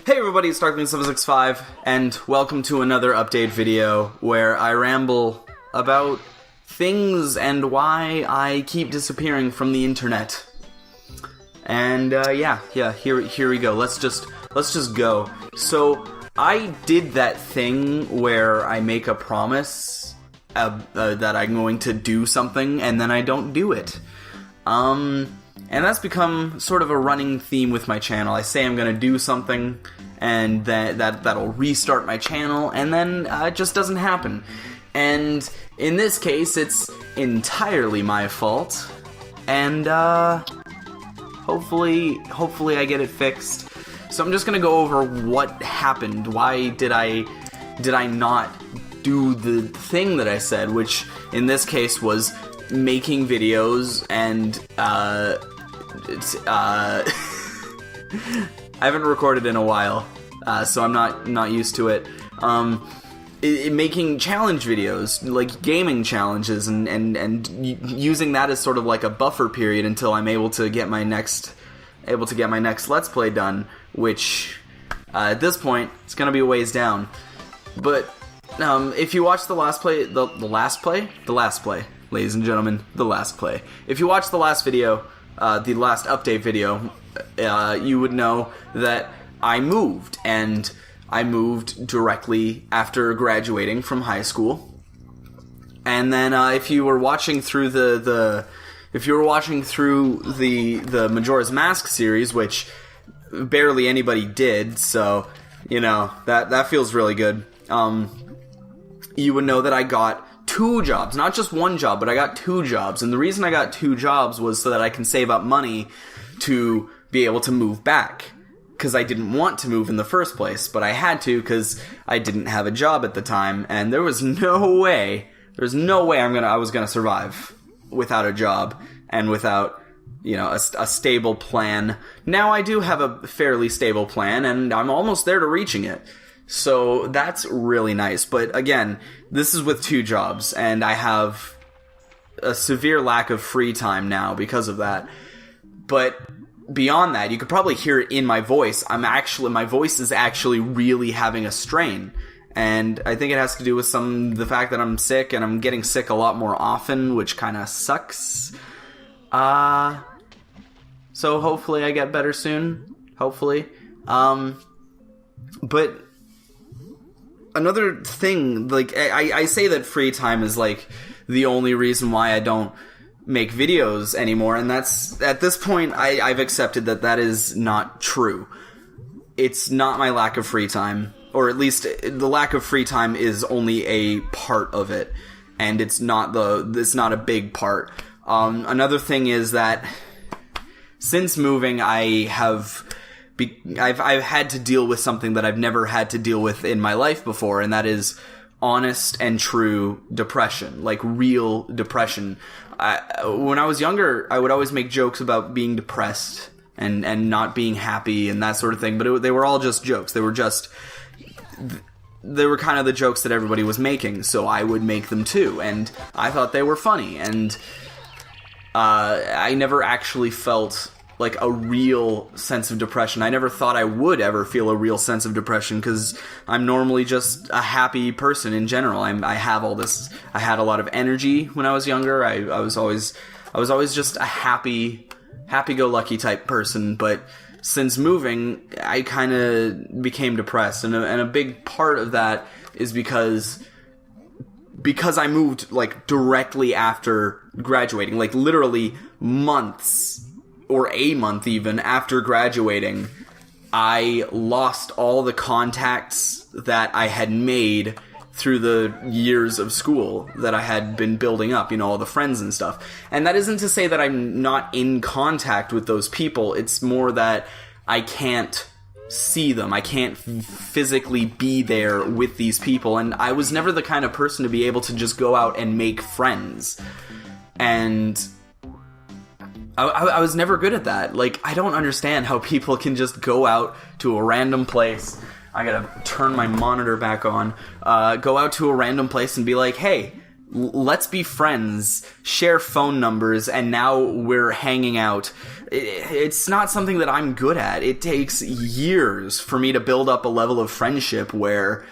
Hey everybody, it's Darkling765, and welcome to another update video where I ramble about things and why I keep disappearing from the internet. And here we go. Let's just go. So I did that thing where I make a promise that I'm going to do something and then I don't do it. And that's become sort of a running theme with my channel. I say I'm going to do something, and that'll restart my channel, and then it just doesn't happen. And in this case, it's entirely my fault, and hopefully I get it fixed. So I'm just going to go over what happened. Why did I not do the thing that I said, which in this case was making videos and I haven't recorded in a while, so I'm not used to it. Making challenge videos, like gaming challenges, and using that as sort of like a buffer period until I'm able to get my next Let's Play done, which at this point it's gonna be a ways down. But if you watch the last play, ladies and gentlemen, the last play. If you watch the last video, the last update video, you would know that I moved, and I moved directly after graduating from high school. And then if you were watching through the Majora's Mask series, which barely anybody did, so you know that feels really good. You would know that I got 2 jobs, not just 1 job, but I got 2 jobs. And the reason I got 2 jobs was so that I can save up money to be able to move back. Because I didn't want to move in the first place, but I had to because I didn't have a job at the time, and there was no way I was gonna survive without a job and without, a stable plan. Now I do have a fairly stable plan, and I'm almost there to reaching it. So that's really nice. But again, this is with 2 jobs, and I have a severe lack of free time now because of that. But beyond that, you could probably hear it in my voice. My voice is actually really having a strain. And I think it has to do with the fact that I'm sick, and I'm getting sick a lot more often, which kind of sucks. So hopefully I get better soon. Hopefully. But another thing, like, I say that free time is, like, the only reason why I don't make videos anymore, and that's, at this point, I've accepted that is not true. It's not my lack of free time, or at least the lack of free time is only a part of it, and it's not a big part. Another thing is that since moving, I've had to deal with something that I've never had to deal with in my life before, and that is honest and true depression, like real depression. When I was younger, I would always make jokes about being depressed and not being happy and that sort of thing, but they were all just jokes. They were kind of the jokes that everybody was making, so I would make them too, and I thought they were funny, and I never actually felt like a real sense of depression. I never thought I would ever feel a real sense of depression because I'm normally just a happy person in general. I had a lot of energy when I was younger. I was always just a happy-go-lucky type person, but since moving, I kind of became depressed, and a big part of that is because I moved, like, directly after graduating, like, literally months, or a month even, after graduating. I lost all the contacts that I had made through the years of school that I had been building up, all the friends and stuff. And that isn't to say that I'm not in contact with those people, it's more that I can't see them. I can't physically be there with these people, and I was never the kind of person to be able to just go out and make friends. And I was never good at that. Like, I don't understand how people can just go out to a random place. I gotta turn my monitor back on. Go out to a random place and be like, hey, let's be friends, share phone numbers, and now we're hanging out. It's not something that I'm good at. It takes years for me to build up a level of friendship where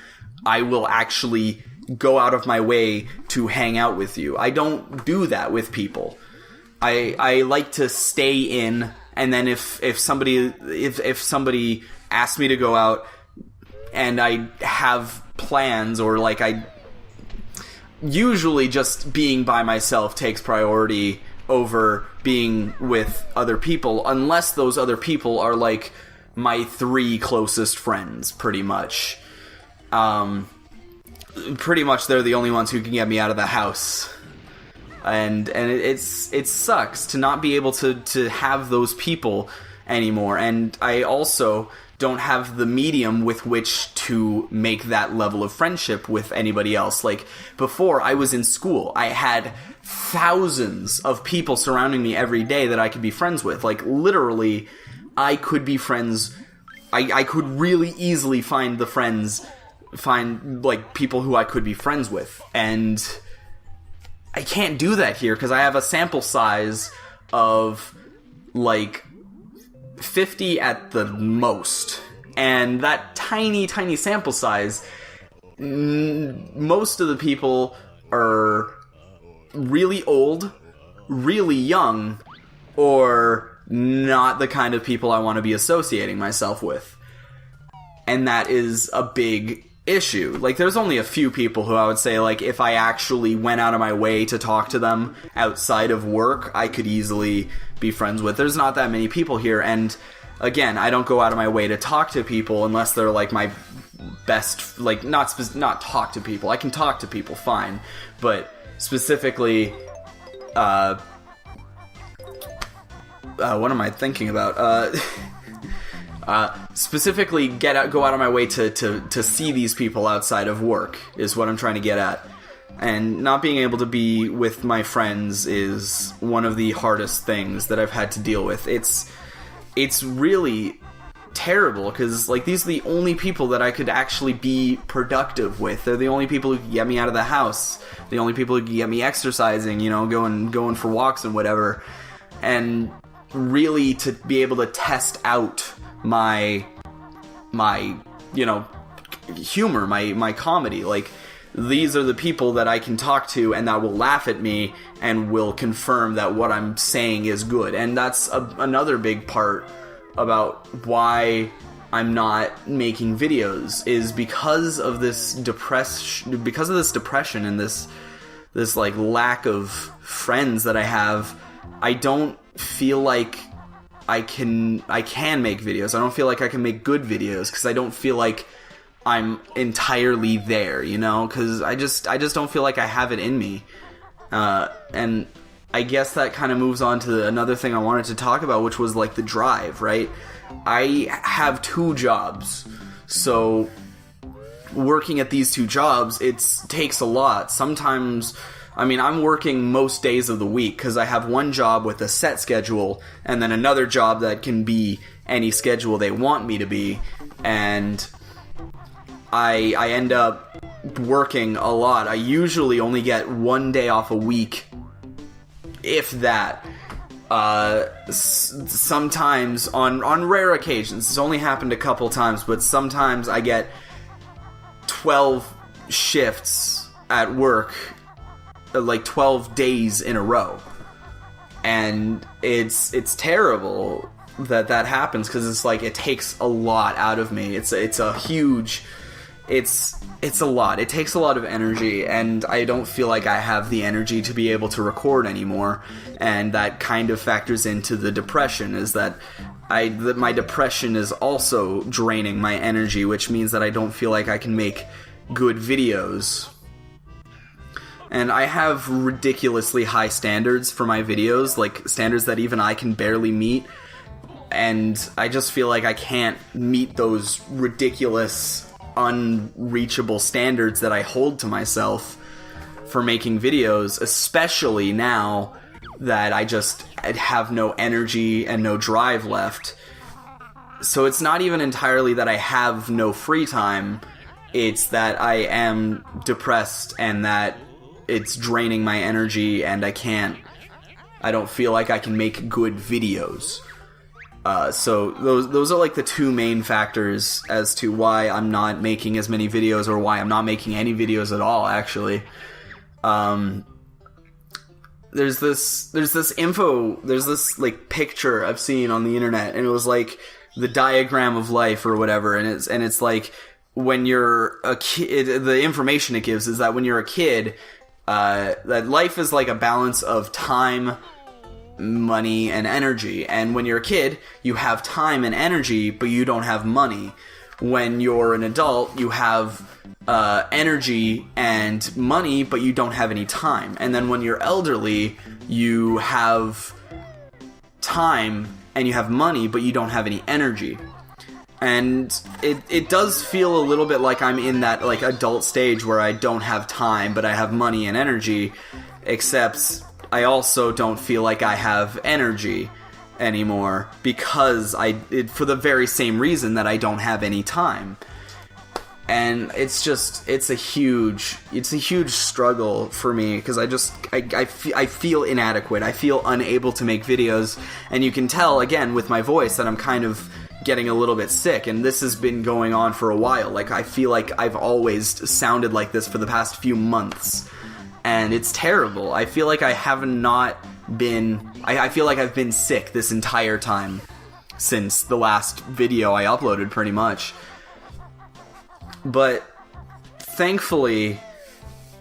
I will actually go out of my way to hang out with you. I don't do that with people. I like to stay in, and then if somebody asks me to go out and I have plans, or like usually just being by myself takes priority over being with other people, unless those other people are like my 3 closest friends, pretty much. Pretty much they're the only ones who can get me out of the house. And it sucks to not be able to have those people anymore. And I also don't have the medium with which to make that level of friendship with anybody else. Like, before I was in school, I had thousands of people surrounding me every day that I could be friends with. Like, literally, I could be friends. I could really easily find like people who I could be friends with. And I can't do that here because I have a sample size of like 50 at the most. And that tiny, tiny sample size, most of the people are really old, really young, or not the kind of people I want to be associating myself with. And that is a big issue. Like, there's only a few people who I would say, like, if I actually went out of my way to talk to them outside of work, I could easily be friends with. There's not that many people here, and again, I don't go out of my way to talk to people unless they're like my best, like, not talk to people. I can talk to people fine, but specifically, what am I thinking about? Specifically go out of my way to see these people outside of work is what I'm trying to get at. And not being able to be with my friends is one of the hardest things that I've had to deal with. It's really terrible because, like, these are the only people that I could actually be productive with. They're the only people who can get me out of the house. The only people who can get me exercising, you know, going for walks and whatever. And really to be able to test out my you know, humor, my comedy. Like, these are the people that I can talk to and that will laugh at me and will confirm that what I'm saying is good. And that's another big part about why I'm not making videos, is because of this depression and this like lack of friends that I have. I don't feel like I can make videos. I don't feel like I can make good videos because I don't feel like I'm entirely there, you know? Because I just don't feel like I have it in me. And I guess that kind of moves on to another thing I wanted to talk about, which was like the drive, right? I have 2 jobs, so working at these 2 jobs, it takes a lot. Sometimes, I mean, I'm working most days of the week because I have one job with a set schedule and then another job that can be any schedule they want me to be. And I end up working a lot. I usually only get 1 day off a week, if that. Sometimes, on rare occasions, it's only happened a couple times, but sometimes I get 12 shifts at work, like 12 days in a row. And it's terrible that happens, because it's like, it takes a lot out of me. It's a lot. It takes a lot of energy, and I don't feel like I have the energy to be able to record anymore. And that kind of factors into the depression, is that my depression is also draining my energy, which means that I don't feel like I can make good videos. And I have ridiculously high standards for my videos, like standards that even I can barely meet. And I just feel like I can't meet those ridiculous, unreachable standards that I hold to myself for making videos, especially now that I have no energy and no drive left. So it's not even entirely that I have no free time, it's that I am depressed and that it's draining my energy, and I don't feel like I can make good videos. So those are like the two main factors as to why I'm not making as many videos, or why I'm not making any videos at all, actually. There's this like picture I've seen on the internet, and it was like the diagram of life or whatever, and it's like, when you're a kid, the information it gives is that when you're a kid, that life is like a balance of time, money, and energy. And when you're a kid, you have time and energy, but you don't have money. When you're an adult, you have energy and money, but you don't have any time. And then when you're elderly, you have time and you have money, but you don't have any energy. And it does feel a little bit like I'm in that like adult stage where I don't have time, but I have money and energy, except I also don't feel like I have energy anymore, because for the very same reason that I don't have any time. And it's a huge struggle for me, because I feel inadequate. I feel unable to make videos, and you can tell again with my voice that I'm kind of getting a little bit sick, and this has been going on for a while. Like, I feel like I've always sounded like this for the past few months, and it's terrible. I feel like I have not been... I feel like I've been sick this entire time since the last video I uploaded, pretty much. But thankfully,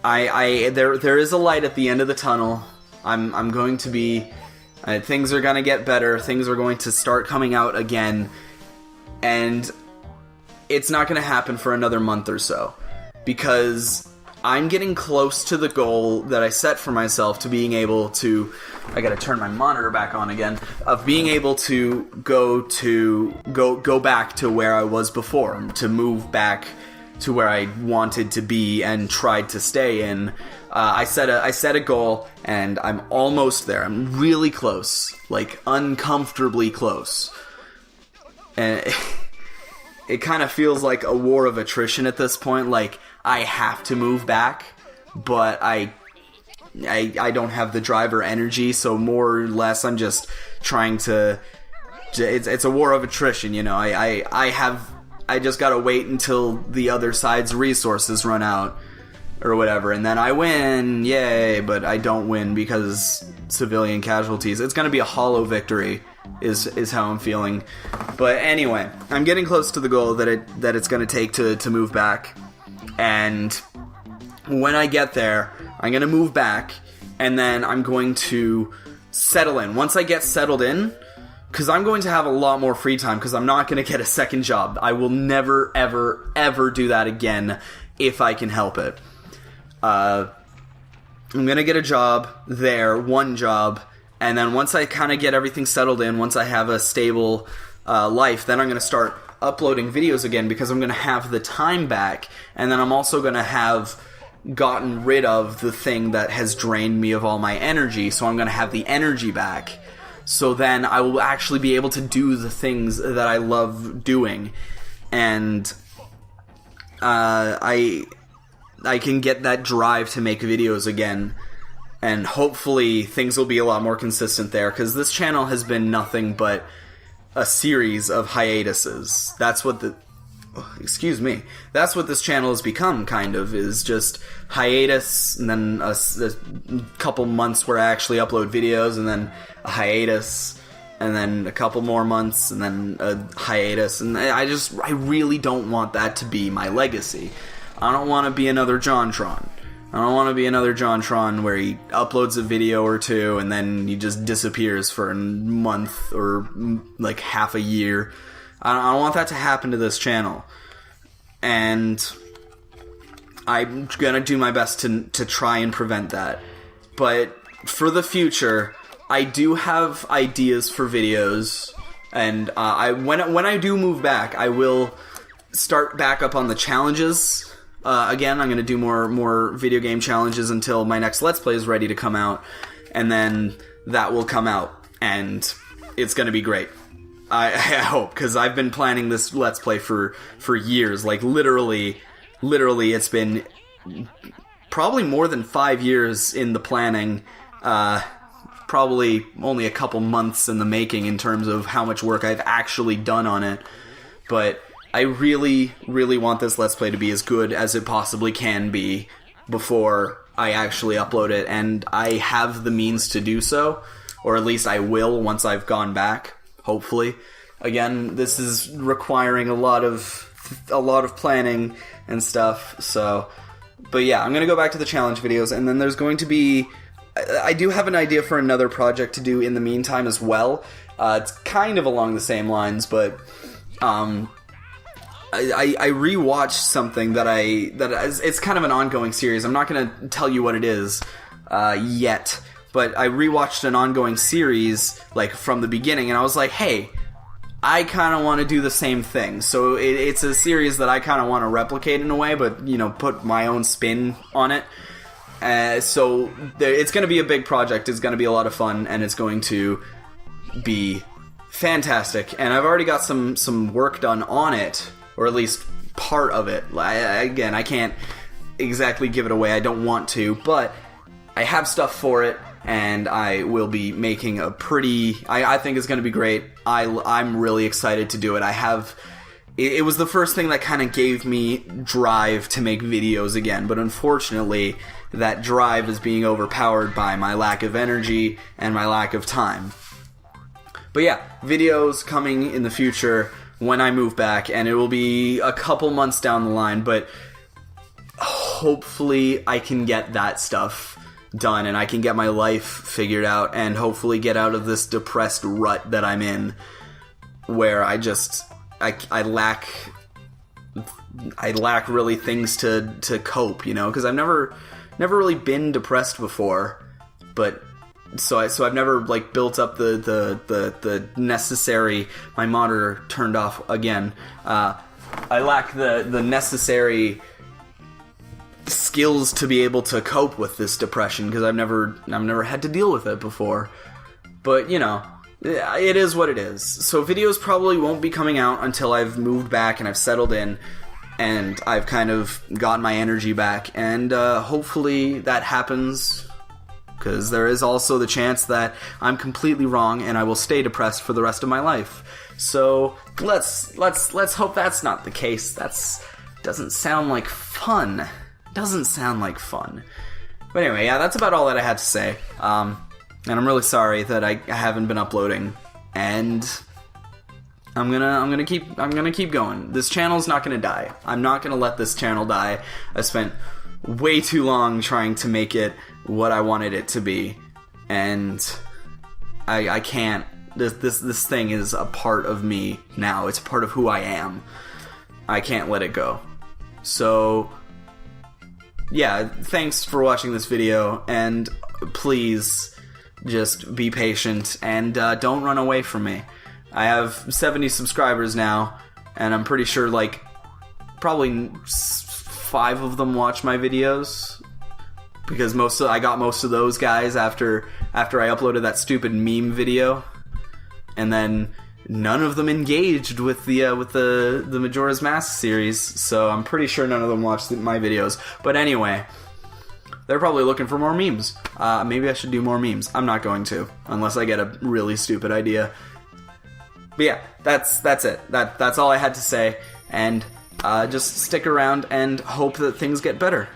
there is a light at the end of the tunnel. I'm going to be... things are going to get better. Things are going to start coming out again. And it's not going to happen for another month or so, because I'm getting close to the goal that I set for myself to being able to... I gotta turn my monitor back on again. Of being able to go back to where I was before, to move back to where I wanted to be and tried to stay in. I set a goal, and I'm almost there. I'm really close, like uncomfortably close. And it kind of feels like a war of attrition at this point. Like, I have to move back, but I don't have the drive or energy, so more or less I'm just trying to... It's a war of attrition, you know. I just gotta wait until the other side's resources run out, or whatever, and then I win, yay, but I don't win because civilian casualties. It's gonna be a hollow victory, is how I'm feeling. But anyway, I'm getting close to the goal that it's gonna take to move back, and when I get there, I'm gonna move back, and then I'm going to settle in. Once I get settled in, because I'm going to have a lot more free time, because I'm not going to get a second job. I will never, ever, ever do that again if I can help it. I'm going to get a job there, one job, and then once I kind of get everything settled in, once I have a stable life, then I'm going to start uploading videos again, because I'm going to have the time back, and then I'm also going to have gotten rid of the thing that has drained me of all my energy, so I'm going to have the energy back. So then I will actually be able to do the things that I love doing, and I can get that drive to make videos again, and hopefully things will be a lot more consistent there, because this channel has been nothing but a series of hiatuses. That's what this channel has become, kind of, is just hiatus, and then a couple months where I actually upload videos, and then a hiatus, and then a couple more months, and then a hiatus, and I really don't want that to be my legacy. I don't want to be another JonTron. I don't want to be another JonTron where he uploads a video or two, and then he just disappears for a month, or like half a year. I don't want that to happen to this channel, and I'm gonna do my best to try and prevent that. But for the future, I do have ideas for videos, and when I do move back, I will start back up on the challenges. Again, I'm gonna do more video game challenges until my next Let's Play is ready to come out, and then that will come out, and it's gonna be great. I hope, because I've been planning this Let's Play for years. Like, literally, it's been probably more than 5 years in the planning. Probably only a couple months in the making in terms of how much work I've actually done on it. But I really, really want this Let's Play to be as good as it possibly can be before I actually upload it, and I have the means to do so, or at least I will once I've gone back, hopefully. Again, this is requiring a lot of planning and stuff, so... But yeah, I'm going to go back to the challenge videos, and then there's going to be... I do have an idea for another project to do in the meantime as well. It's kind of along the same lines, but... I rewatched something it's kind of an ongoing series. I'm not going to tell you what it is yet, but I rewatched an ongoing series like from the beginning, and I was like, hey, I kind of want to do the same thing. So it's a series that I kind of want to replicate in a way, but put my own spin on it. So it's going to be a big project. It's going to be a lot of fun, and it's going to be fantastic. And I've already got some work done on it. Or at least part of it. Again, I can't exactly give it away. I don't want to, but I have stuff for it, and I will be making a pretty... I think it's going to be great. I'm really excited to do it. It was the first thing that kind of gave me drive to make videos again, but unfortunately, that drive is being overpowered by my lack of energy and my lack of time. But yeah, videos coming in the future... when I move back, and it will be a couple months down the line, but hopefully I can get that stuff done, and I can get my life figured out, and hopefully get out of this depressed rut that I'm in, where I lack really things to cope, because I've never really been depressed before, but... So I've never like built up the necessary... My monitor turned off again. I lack the necessary skills to be able to cope with this depression because I've never had to deal with it before. But it is what it is. So videos probably won't be coming out until I've moved back and I've settled in and I've kind of gotten my energy back. And hopefully that happens. Because there is also the chance that I'm completely wrong and I will stay depressed for the rest of my life. So let's hope that's not the case. Doesn't sound like fun. Doesn't sound like fun. But anyway, yeah, that's about all that I had to say. And I'm really sorry that I haven't been uploading. And I'm gonna keep going. This channel's not gonna die. I'm not gonna let this channel die. I spent way too long trying to make it what I wanted it to be, and I can't. This thing is a part of me now. It's a part of who I am. I can't let it go. So yeah, thanks for watching this video, and please just be patient and don't run away from me. I have 70 subscribers now, and I'm pretty sure like probably 5 of them watch my videos. Because I got most of those guys after I uploaded that stupid meme video, and then none of them engaged with the Majora's Mask series. So I'm pretty sure none of them watched my videos. But anyway, they're probably looking for more memes. Maybe I should do more memes. I'm not going to, unless I get a really stupid idea. But yeah, that's it. That's all I had to say. And just stick around and hope that things get better.